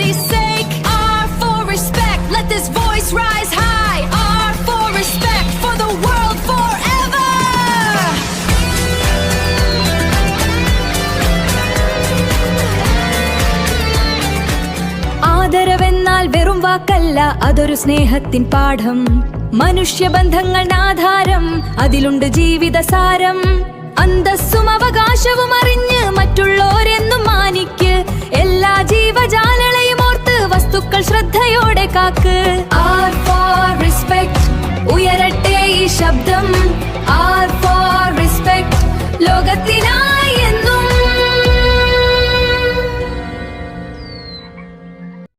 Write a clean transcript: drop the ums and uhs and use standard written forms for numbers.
family's sake. R for respect, let this voice rise high. R for respect for the world forever. ആദരവെന്നാൽ വെറും വാക്കല്ല, അതൊരു സ്നേഹത്തിൻ പാഠം. മനുഷ്യബന്ധങ്ങളുടെ ആധാരം, അതിലുണ്ട് ജീവിതസാരം. അന്തസ്സും അവകാശവും അറിഞ്ഞ് മറ്റുള്ളോരെന്നും മാനിക്ക്. എല്ലാ ജീവജാലങ്ങളെയും ഓർത്ത് വസ്തുക്കൾ ശ്രദ്ധയോടെ കാക്ക്. R for respect, ഉയരട്ടെ ഈ ശബ്ദം.